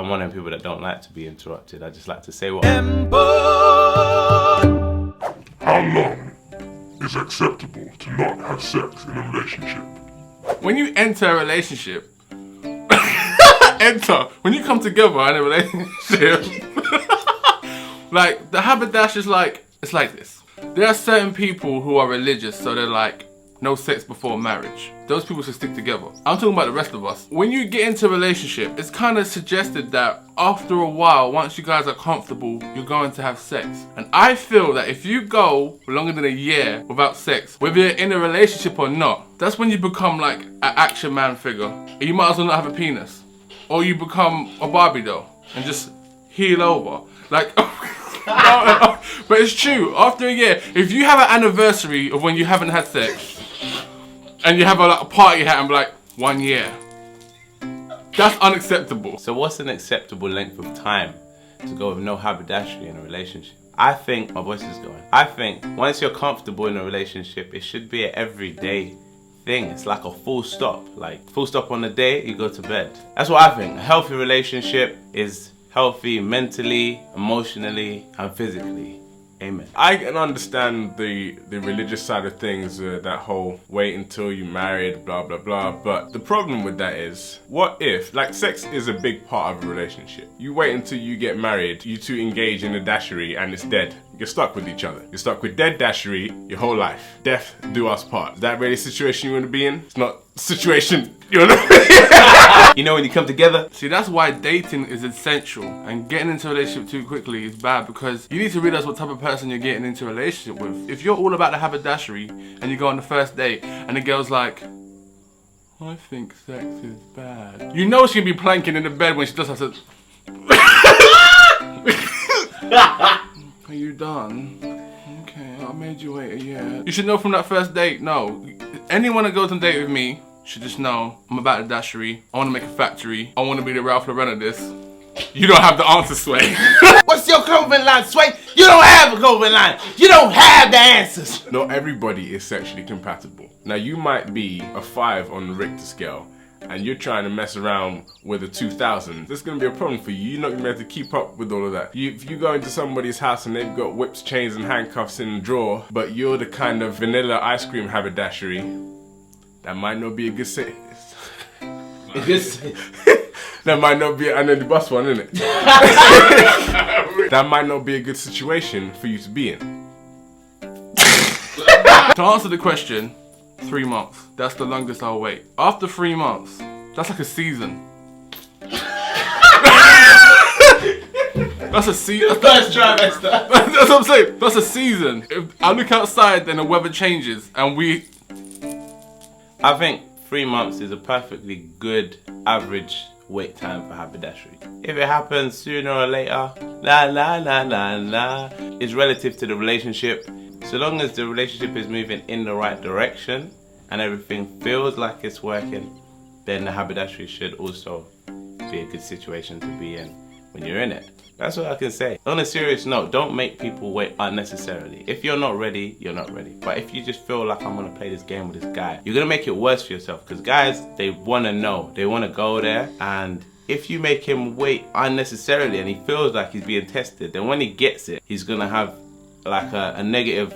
I'm one of them people that don't like to be interrupted. I just like to say what. How long is acceptable to not have sex in a relationship? When you enter a relationship, when you come together in a relationship, like the haberdash is like, it's like this. There are certain people who are religious, so they're like, no sex before marriage. Those people should stick together. I'm talking about the rest of us. When you get into a relationship, it's kind of suggested that after a while, once you guys are comfortable, you're going to have sex. And I feel that if you go longer than a year without sex, whether you're in a relationship or not, that's when you become like an action man figure. And you might as well not have a penis. Or you become a Barbie doll and just heel over. Like, but it's true. After a year, if you have an anniversary of when you haven't had sex, and you have a party hat and be like, 1 year. That's unacceptable. So what's an acceptable length of time to go with no haberdashery in a relationship? I think, my voice is going. I think once you're comfortable in a relationship, it should be an everyday thing. It's like a full stop. Like full stop on the day, you go to bed. That's what I think. A healthy relationship is healthy mentally, emotionally, and physically. Amen. I can understand the religious side of things, that whole wait until you're married, blah blah blah, but the problem with that is, what if, like, sex is a big part of a relationship. You wait until you get married, you two engage in a dashery and it's dead. You're stuck with each other. You're stuck with dead dashery your whole life. Death do us part. Is that really a situation you want to be in? It's not a situation you want to be in. You know when you come together? See, that's why dating is essential, and getting into a relationship too quickly is bad, because you need to realize what type of person you're getting into a relationship with. If you're all about the haberdashery and you go on the first date and the girl's like, I think sex is bad, you know she'll be planking in the bed when she does have to. Are you done? Okay, I made you wait a year. You should know from that first date, no. Anyone that goes on a date with me should just know I'm about the dashery. I want to make a factory. I want to be the Ralph Lauren of this. You don't have the answer, Sway. What's your clothing line, Sway? You don't have a clothing line. You don't have the answers. Not everybody is sexually compatible. Now you might be a 5 on the Richter scale, and you're trying to mess around with a 2000, there's going to be a problem for you. You're not going to be able to keep up with all of that. If you go into somebody's house and they've got whips, chains, and handcuffs in the drawer, but you're the kind of vanilla ice cream haberdashery, that might not be a good set. That might not be, I know the bus one, isn't it? That might not be a good situation for you to be in. To answer the question, 3 months. That's the longest I'll wait. After 3 months, that's like a season. That's a season. First trimester. That's what I'm saying. That's a season. If I look outside, then the weather changes, and we. I think 3 months is a perfectly good average wait time for haberdashery. If it happens sooner or later, it's relative to the relationship. So long as the relationship is moving in the right direction and everything feels like it's working, then the haberdashery should also be a good situation to be in when you're in it. That's what I can say. On a serious note, don't make people wait unnecessarily. If you're not ready, you're not ready. But if you just feel like I'm gonna play this game with this guy, you're gonna make it worse for yourself, because guys, they wanna know, they wanna go there, and if you make him wait unnecessarily and he feels like he's being tested, then when he gets it, he's gonna have like a negative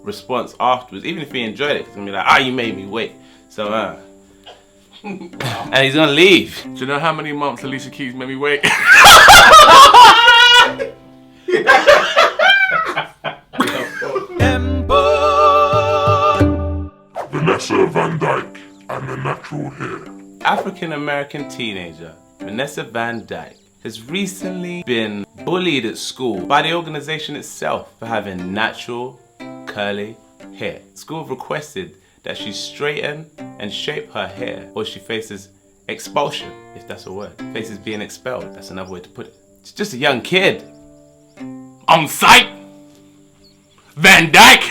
response afterwards. Even if he enjoyed it, he's gonna be like, you made me wait. So, and he's gonna leave. Do you know how many months Alicia Keys made me wait? Vanessa VanDyke and the natural hair. African-American teenager Vanessa VanDyke has recently been bullied at school by the organization itself for having natural curly hair. School requested that she straighten and shape her hair or she faces expulsion, if that's a word. Faces being expelled, that's another way to put it. She's just a young kid. On site, Van Dyke.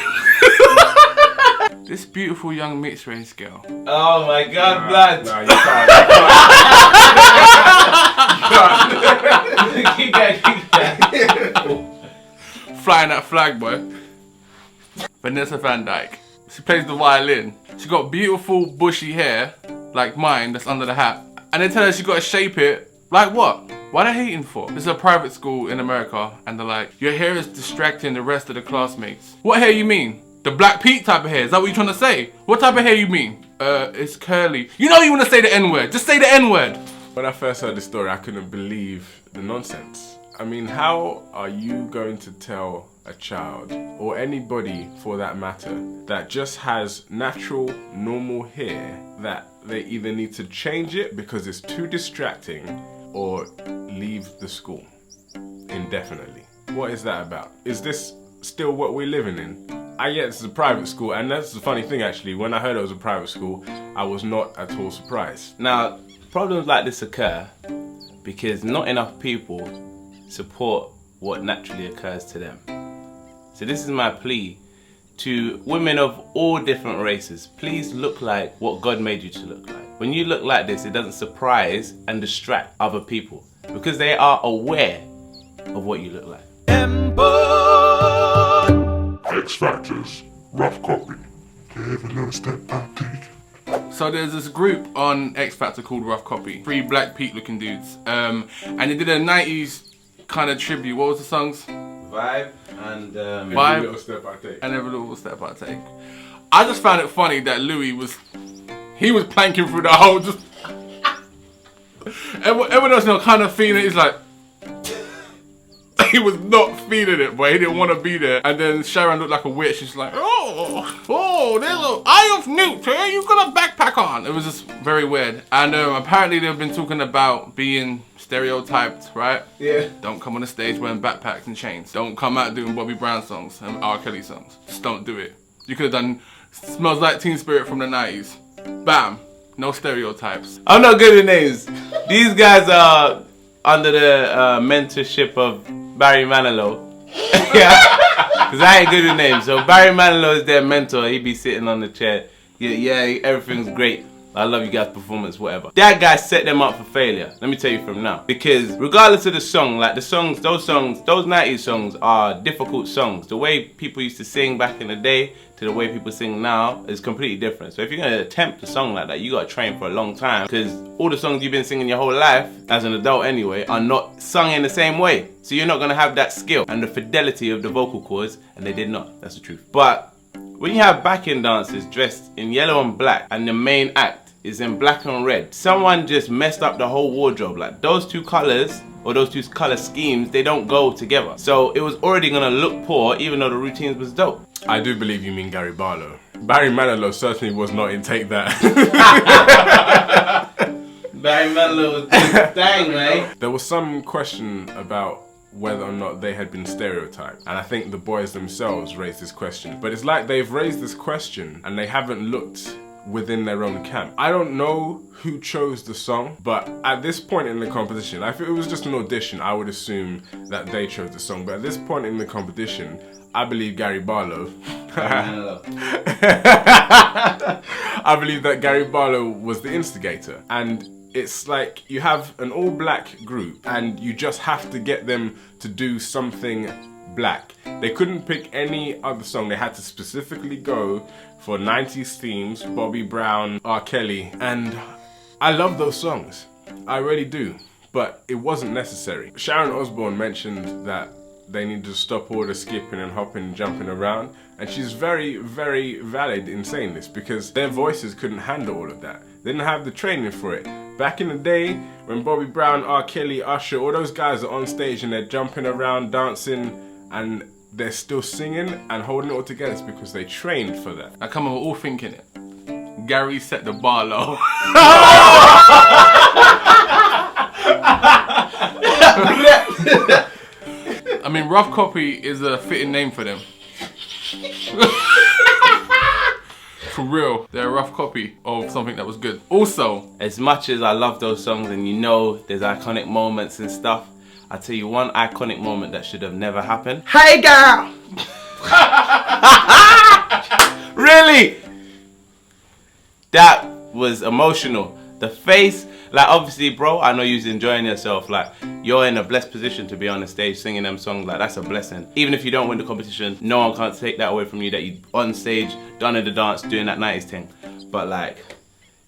This beautiful young mixed race girl. Oh my God, blood. Nah, you can't. Keep going. Flying that flag, boy. Vanessa VanDyke. She plays the violin. She got beautiful bushy hair, like mine, that's under the hat. And they tell her she got to shape it, like what? What are they hating for? This is a private school in America, and they're like, your hair is distracting the rest of the classmates. What hair you mean? The Black Pete type of hair? Is that what you're trying to say? What type of hair you mean? It's curly. You know you want to say the N-word. Just say the N-word. When I first heard the story, I couldn't believe the nonsense. I mean, how are you going to tell a child, or anybody for that matter, that just has natural, normal hair, that they either need to change it because it's too distracting or leave the school indefinitely? What is that about? Is this still what we're living in? I get this is a private school, and that's the funny thing actually. When I heard it was a private school, I was not at all surprised. Now, problems like this occur because not enough people support what naturally occurs to them. So this is my plea to women of all different races. Please look like what God made you to look like. When you look like this, it doesn't surprise and distract other people because they are aware of what you look like. X Factor's rough copy. Every little step I take. So there's this group on X Factor called Rough Copy. 3 Black Pete looking dudes. And they did a 90s kind of tribute. What was the songs? Vibe and Vibe. Every little step I take. And Every Little Step I Take. I just found it funny that Louis was planking through the whole just... Everyone else, kind of feeling it. He's like... He was not feeling it, but he didn't want to be there. And then Sharon looked like a witch. She's like, oh, there's an Eye of Newt here. You got a backpack on. It was just very weird. And apparently they've been talking about being stereotyped, right? Yeah. Don't come on the stage wearing backpacks and chains. Don't come out doing Bobby Brown songs and R. Kelly songs. Just don't do it. You could have done Smells Like Teen Spirit from the 90s. Bam. No stereotypes. I'm not good at names. These guys are under the mentorship of Barry Manilow. Yeah. Because I ain't good at names. So Barry Manilow is their mentor. He be sitting on the chair. Yeah, everything's great. I love you guys' performance, whatever. That guy set them up for failure. Let me tell you from now. Because regardless of the song, like those 90s songs are difficult songs. The way people used to sing back in the day to the way people sing now is completely different. So if you're gonna attempt a song like that, you gotta train for a long time. Because all the songs you've been singing your whole life, as an adult anyway, are not sung in the same way. So you're not gonna have that skill and the fidelity of the vocal cords, and they did not. That's the truth. But when you have backing dancers dressed in yellow and black, and the main act is in black and red, someone just messed up the whole wardrobe. Like those two colors, or those two color schemes, they don't go together. So it was already gonna look poor, even though the routines was dope. I do believe you mean Gary Barlow. Barry Manilow certainly was not in Take That. Barry Manilow was doing dang, man. There was some question about whether or not they had been stereotyped, and I think the boys themselves raised this question. But it's like they've raised this question and they haven't looked within their own camp. I don't know who chose the song, but at this point in the competition, if it was just an audition, I would assume that they chose the song. But at this point in the competition, I believe Gary Barlow. I believe that Gary Barlow was the instigator. And it's like you have an all-black group and you just have to get them to do something black. They couldn't pick any other song. They had to specifically go for 90s themes, Bobby Brown, R. Kelly, and I love those songs. I really do, but it wasn't necessary. Sharon Osbourne mentioned that they need to stop all the skipping and hopping and jumping around, and she's very, very valid in saying this because their voices couldn't handle all of that. They didn't have the training for it. Back in the day, when Bobby Brown, R. Kelly, Usher, all those guys are on stage and they're jumping around, dancing, and they're still singing and holding it all together, it's because they trained for that. I come on, we're all thinking it. Gary set the bar low. I mean, Rough Copy is a fitting name for them. For real, they're a rough copy of something that was good. Also, as much as I love those songs and you know there's iconic moments and stuff, I'll tell you one iconic moment that should have never happened. Hey girl! Really? That was emotional. The face, like obviously bro, I know you're enjoying yourself. Like you're in a blessed position to be on the stage singing them songs. Like that's a blessing. Even if you don't win the competition, no one can't take that away from you that you on stage, done in the dance, doing that 90s thing. But like,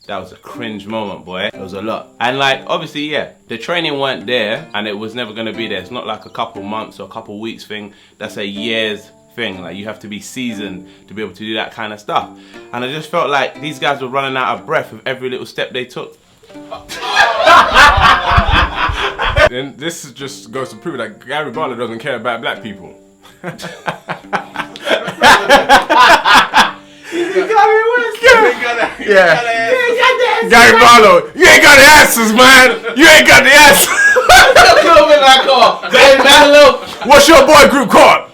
That was a cringe moment, boy. It was a lot. And like, obviously, yeah, the training weren't there and it was never gonna be there. It's not like a couple months or a couple weeks thing. That's a year's thing. Like, you have to be seasoned to be able to do that kind of stuff. And I just felt like these guys were running out of breath with every little step they took. And this just goes to prove that Gary Barlow doesn't care about black people. Gary Barlow, you ain't got the answers, man. You ain't got the answers. What's your boy group called?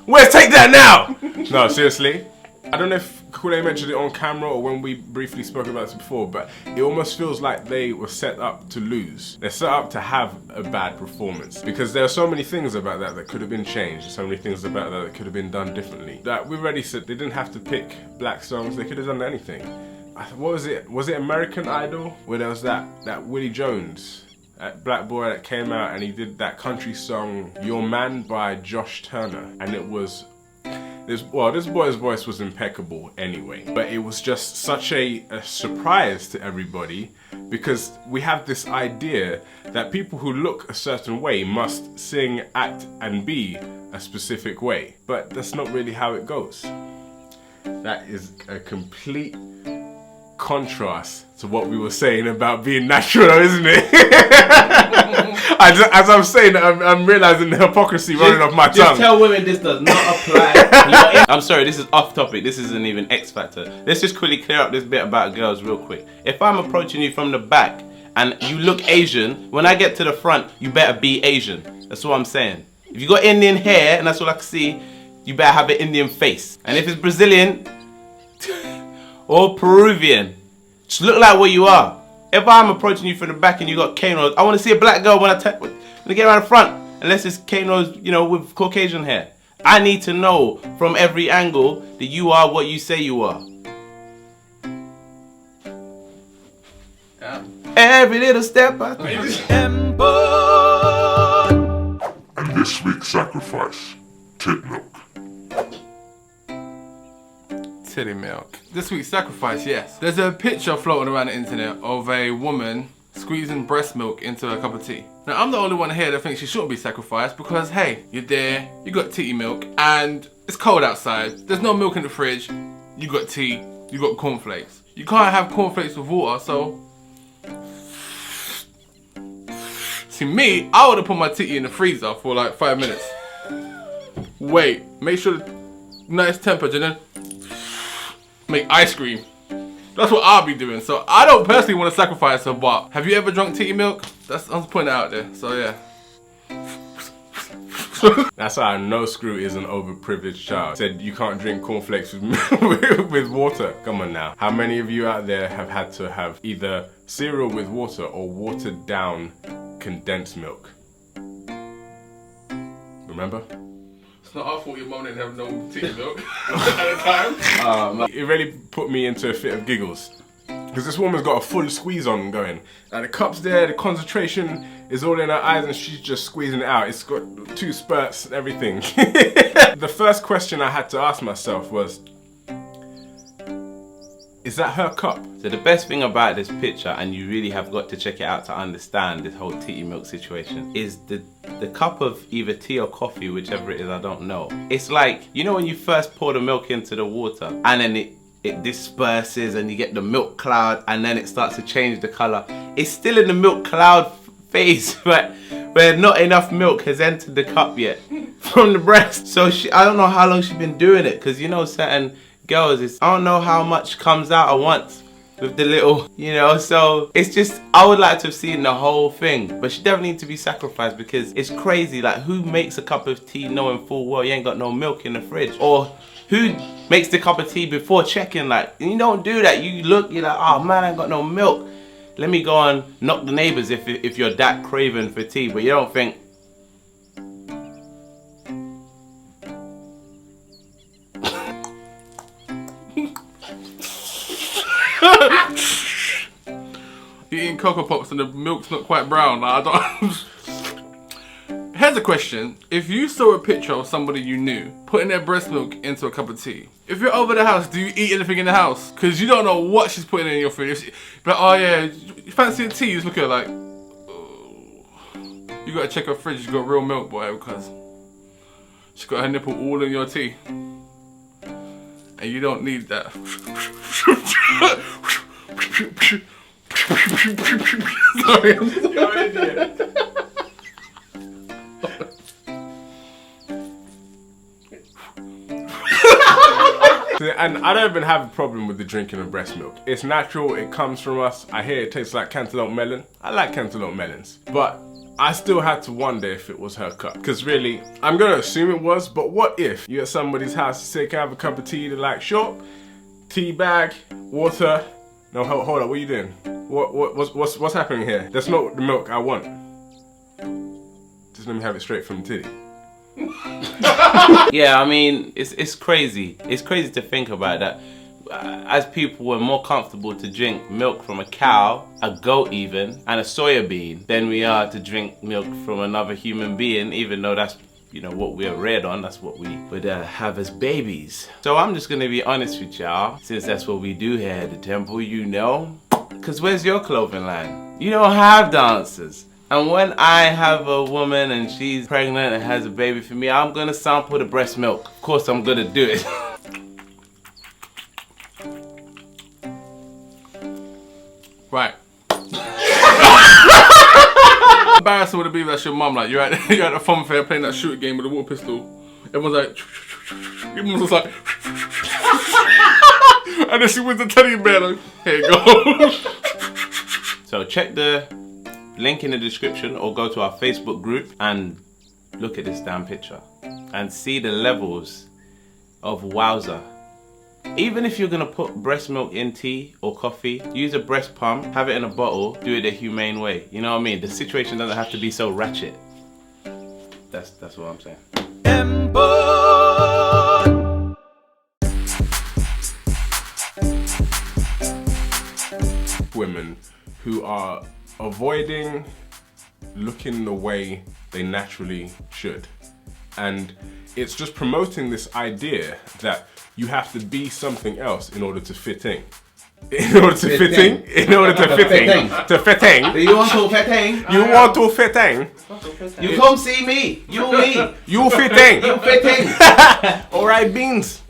Where's Take That Now? No, seriously. I don't know if Koolay mentioned it on camera or when we briefly spoke about this before, but it almost feels like they were set up to lose. They're set up to have a bad performance because there are so many things about that could have been changed, so many things about that could have been done differently. That we've already said they didn't have to pick black songs, they could have done anything. What was it? Was it American Idol? Where there was that Willie Jones, that black boy that came out and he did that country song, Your Man by Josh Turner, and it was this boy's voice was impeccable anyway, but it was just such a surprise to everybody because we have this idea that people who look a certain way must sing, act, and be a specific way, but that's not really how it goes. That is a complete contrast to what we were saying about being natural, isn't it? As I'm saying, I'm realizing the hypocrisy running off my tongue. Just tell women this does not apply. I'm sorry, this is off topic. This isn't even X Factor. Let's just quickly clear up this bit about girls real quick. If I'm approaching you from the back and you look Asian, when I get to the front, you better be Asian. That's what I'm saying. If you got Indian hair and that's all I can see, you better have an Indian face. And if it's Brazilian or Peruvian, just look like what you are. If I'm approaching you from the back and you got Kanos, I want to see a black girl when I get around the front. Unless it's Kanos, you know, with Caucasian hair. I need to know from every angle that you are what you say you are. Yeah. Every little step I take. And this week's sacrifice, tit milk. Titty milk. This week's sacrifice, yes. There's a picture floating around the internet of a woman squeezing breast milk into a cup of tea. Now, I'm the only one here that thinks she shouldn't be sacrificed because, hey, you're there, you got titty milk, and it's cold outside. There's no milk in the fridge. You got tea, you got cornflakes. You can't have cornflakes with water, so... See, me, I would have put my titty in the freezer for like 5 minutes. Wait, make sure the nice temperature, then make ice cream. That's what I'll be doing. So I don't personally want to sacrifice her, but have you ever drunk titty milk? I'm just putting it out there. So yeah. That's how I know Scru is an overprivileged child. Said you can't drink cornflakes with water. Come on now. How many of you out there have had to have either cereal with water or watered down condensed milk? Remember? It's not our fault your mum didn't have no titty milk at the time. It really put me into a fit of giggles. Because this woman's got a full squeeze on going. Like the cup's there, the concentration is all in her eyes and she's just squeezing it out. It's got 2 spurts and everything. The first question I had to ask myself was, is that her cup? So the best thing about this picture, and you really have got to check it out to understand this whole titty milk situation, is the cup of either tea or coffee, whichever it is, I don't know. It's like, you know when you first pour the milk into the water and then it disperses and you get the milk cloud and then it starts to change the color. It's still in the milk cloud phase, but where not enough milk has entered the cup yet from the breast. So I don't know how long she's been doing it, because you know certain girls, I don't know how much comes out at once with the little, you know, so it's just, I would like to have seen the whole thing, but she definitely needs to be sacrificed because it's crazy. Like, who makes a cup of tea knowing full well you ain't got no milk in the fridge? Or who makes the cup of tea before checking? Like, you don't do that. You look, you're like, oh man, I ain't got no milk. Let me go and knock the neighbors if you're that craving for tea, but you don't think, You're eating Cocoa Pops and the milk's not quite brown. Like, I don't. Here's a question. If you saw a picture of somebody you knew putting their breast milk into a cup of tea, if you're over the house, do you eat anything in the house? Because you don't know what she's putting in your food. But oh yeah, you fancy a tea? You just look at her like, oh. You gotta check her fridge. She's got real milk, boy, because she's got her nipple all in your tea. And you don't need that. Sorry. You're an idiot. And I don't even have a problem with the drinking of breast milk. It's natural, it comes from us. I hear it tastes like cantaloupe melon. I like cantaloupe melons. But I still had to wonder if it was her cup. Because really, I'm gonna assume it was, but what if you're at somebody's house, you say, can I have a cup of tea? They're like, sure. Tea bag, water. No, hold up, what are you doing? What's happening here? That's not the milk I want. Just let me have it straight from the titty. Yeah, I mean, it's crazy. It's crazy to think about that. As people, we're more comfortable to drink milk from a cow, a goat even, and a soya bean than we are to drink milk from another human being, even though that's, you know, what we're reared on. That's what we would have as babies. So I'm just gonna be honest with y'all, since that's what we do here at the temple, you know. Cause where's your clothing line? You don't have dancers. And when I have a woman and she's pregnant and has a baby for me, I'm gonna sample the breast milk. Of course I'm gonna do it. Right. Embarrassing would it be if that's your mum, like you're at the fun fair playing that shooting game with a water pistol. Everyone's like, everyone's just like, and then she wins the teddy bear, like, here you go. So check the link in the description or go to our Facebook group and look at this damn picture and see the levels of wowza. Even if you're gonna put breast milk in tea or coffee, use a breast pump, have it in a bottle, do it the humane way. You know what I mean? The situation doesn't have to be so ratchet. That's what I'm saying. Women who are avoiding looking the way they naturally should. And it's just promoting this idea that you have to be something else in order to fit in. In order to fit in? In order to fit in. To fit in. You want to fit in? You want to fit in? You come see me. You me. You fit in. You fit in. Alright, beans.